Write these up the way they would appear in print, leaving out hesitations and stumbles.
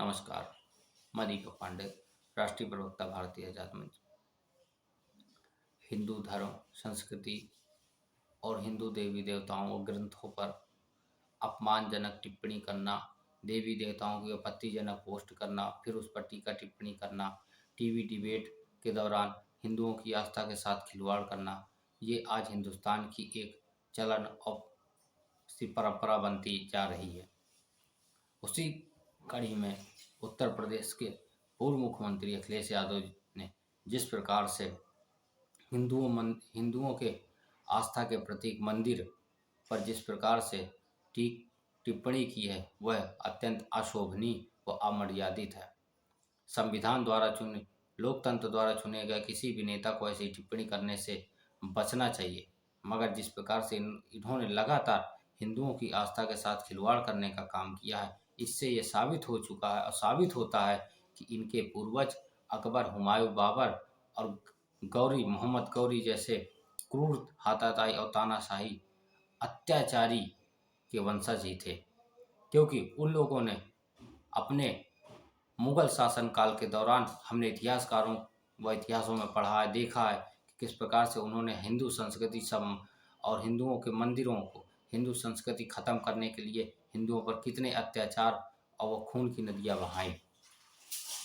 नमस्कार। मैं दीपक पांडे, राष्ट्रीय प्रवक्ता भारतीय आजाद मंच। हिंदू धर्म, संस्कृति और हिंदू देवी देवताओं और ग्रंथों पर अपमानजनक टिप्पणी करना, देवी देवताओं की आपत्तिजनक पोस्ट करना, फिर उस पर टीका टिप्पणी करना, टीवी डिबेट के दौरान हिंदुओं की आस्था के साथ खिलवाड़ करना, ये आज हिंदुस्तान की एक चलन और सी परंपरा बनती जा रही है। उसी कड़ी में उत्तर प्रदेश के पूर्व मुख्यमंत्री अखिलेश यादव ने जिस प्रकार से हिंदुओं के आस्था के प्रतीक मंदिर पर जिस प्रकार से टिप्पणी की है, वह अत्यंत अशोभनीय व अमर्यादित है। संविधान द्वारा चुने, लोकतंत्र द्वारा चुने गए किसी भी नेता को ऐसी टिप्पणी करने से बचना चाहिए, मगर जिस प्रकार से इन्होंने लगातार हिंदुओं की आस्था के साथ खिलवाड़ करने का काम किया है, इससे ये साबित हो चुका है और साबित होता है कि इनके पूर्वज अकबर, हुमायूं, बाबर और मोहम्मद गौरी जैसे क्रूर, हाथापाई और तानाशाही अत्याचारी के वंशज ही थे। क्योंकि उन लोगों ने अपने मुगल शासन काल के दौरान, हमने इतिहासकारों व इतिहासों में पढ़ा है, देखा है कि किस प्रकार से उन्होंने हिंदू संस्कृति और हिंदुओं के मंदिरों को, हिंदू संस्कृति खत्म करने के लिए हिंदुओं पर कितने अत्याचार और वो खून की नदियाँ बहाई।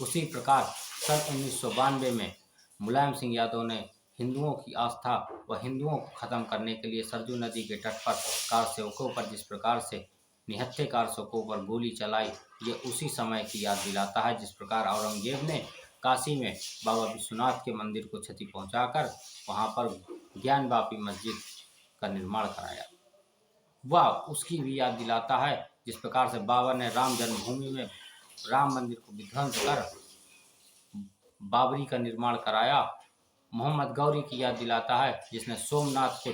उसी प्रकार सन 1992 में मुलायम सिंह यादव ने हिंदुओं की आस्था व हिंदुओं को खत्म करने के लिए सरजू नदी के तट पर कार सेवकों पर जिस प्रकार से निहत्थे कार सेवकों पर गोली चलाई, ये उसी समय की याद दिलाता है जिस प्रकार औरंगजेब ने काशी में बाबा विश्वनाथ के मंदिर को क्षति पहुंचाकर वहां पर ज्ञानवापी मस्जिद का निर्माण कराया। वह उसकी भी याद दिलाता है जिस प्रकार से बाबर ने राम जन्मभूमि में राम मंदिर को विध्वंस कर बाबरी का निर्माण कराया। मोहम्मद गौरी की याद दिलाता है जिसने सोमनाथ को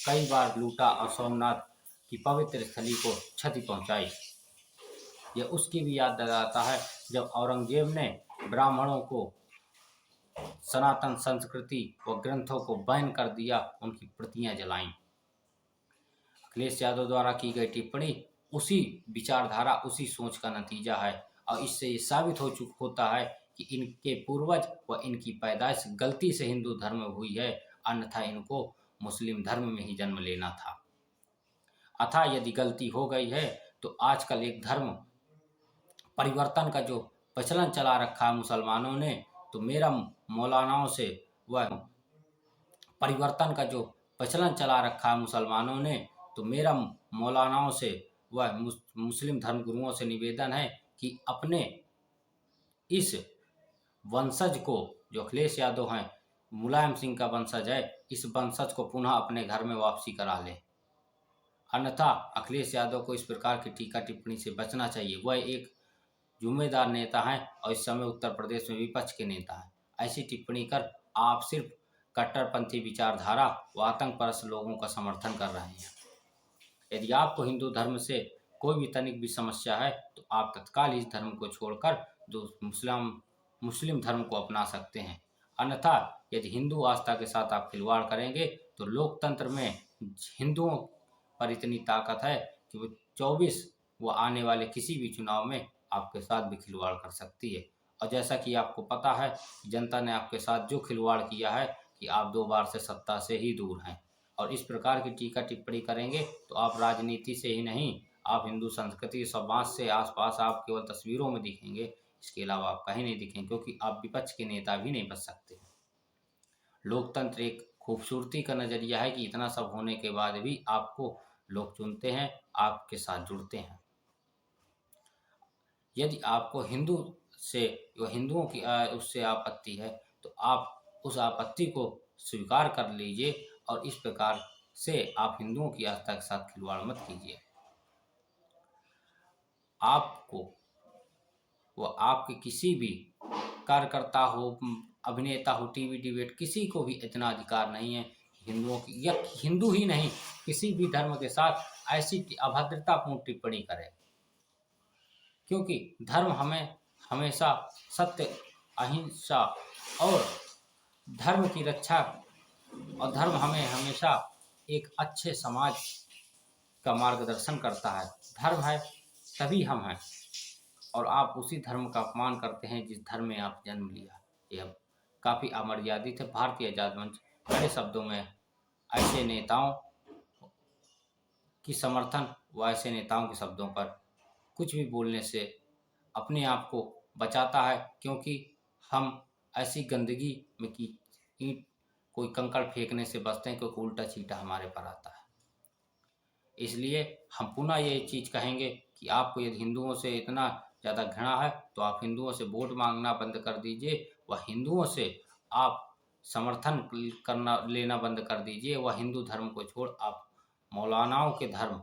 कई बार लूटा और सोमनाथ की पवित्र स्थली को क्षति पहुंचाई। यह उसकी भी याद दिलाता है जब औरंगजेब ने ब्राह्मणों को सनातन संस्कृति व ग्रंथों को बैन कर दिया, उनकी प्रतियां जलाईं। अखिलेश यादव द्वारा की गई टिप्पणी उसी विचारधारा, उसी सोच का नतीजा है और इससे ये साबित होता है कि इनके पूर्वज व इनकी पैदाइश गलती से हिंदू धर्म में हुई है, अन्यथा इनको मुस्लिम धर्म में ही जन्म लेना था। अतः यदि गलती हो गई है तो आजकल एक धर्म परिवर्तन का जो प्रचलन चला रखा है मुसलमानों ने, तो मेरा मौलानाओं से वह परिवर्तन का जो प्रचलन चला रखा है मुसलमानों ने, तो मेरा मौलानाओं से वह मुस्लिम धर्मगुरुओं से निवेदन है कि अपने इस वंशज को, जो अखिलेश यादव हैं, मुलायम सिंह का वंशज है, इस वंशज को पुनः अपने घर में वापसी करा लें, अन्यथा अखिलेश यादव को इस प्रकार की टीका टिप्पणी से बचना चाहिए। वह एक जिम्मेदार नेता हैं और इस समय उत्तर प्रदेश में विपक्ष के नेता हैं। ऐसी टिप्पणी कर आप सिर्फ कट्टरपंथी विचारधारा व आतंकपरस्त लोगों का समर्थन कर रहे हैं। यदि आपको हिंदू धर्म से कोई भी तनिक भी समस्या है तो आप तत्काल इस धर्म को छोड़कर मुस्लिम धर्म को अपना सकते हैं, अन्यथा यदि हिंदू आस्था के साथ आप खिलवाड़ करेंगे तो लोकतंत्र में हिंदुओं पर इतनी ताकत है कि वो 24 व आने वाले किसी भी चुनाव में आपके साथ भी खिलवाड़ कर सकती है। और जैसा कि आपको पता है, जनता ने आपके साथ जो खिलवाड़ किया है कि आप 2 बार से सत्ता से ही दूर हैं, और इस प्रकार की टीका टिप्पणी करेंगे तो आप राजनीति से ही नहीं, आप हिंदू संस्कृति समाज से आसपास आप केवल तस्वीरों में दिखेंगे, इसके अलावा आप कहीं नहीं दिखेंगे, क्योंकि आप विपक्ष के नेता भी नहीं बच सकते। लोकतंत्र एक खूबसूरती का नजरिया है कि इतना सब होने के बाद भी आपको लोग चुनते हैं, आपके साथ जुड़ते हैं। यदि आपको हिंदुओं की उससे आपत्ति है तो आप उस आपत्ति को स्वीकार कर लीजिए और इस प्रकार से आप हिंदुओं की आस्था के साथ खिलवाड़ मत कीजिए। आपको व आपके किसी भी कार्यकर्ता हो, अभिनेता हो, टीवी डिबेट, किसी को भी इतना अधिकार नहीं है हिंदुओं की, या हिंदू ही नहीं, किसी भी धर्म के साथ ऐसी अभद्रतापूर्ण टिप्पणी करे, क्योंकि धर्म हमें हमेशा सत्य, अहिंसा और धर्म की रक्षा, और धर्म हमें हमेशा एक अच्छे समाज का मार्गदर्शन करता है। धर्म है तभी हम हैं, और आप उसी धर्म का अपमान करते हैं जिस धर्म में आप जन्म लिया। यह काफ़ी अमर्यादित है। भारतीय आज़ाद मंच बड़े शब्दों में ऐसे नेताओं की समर्थन व ऐसे नेताओं के शब्दों पर कुछ भी बोलने से अपने आप को बचाता है, क्योंकि हम ऐसी गंदगी में की ईंट कोई कंकड़ फेंकने से बचते हैं, क्योंकि उल्टा सीधा हमारे पर आता है। इसलिए हम पुनः ये चीज़ कहेंगे कि आपको यदि हिंदुओं से इतना ज़्यादा घृणा है तो आप हिंदुओं से वोट मांगना बंद कर दीजिए व हिंदुओं से आप समर्थन करना लेना बंद कर दीजिए व हिंदू धर्म को छोड़ आप मौलानाओं के धर्म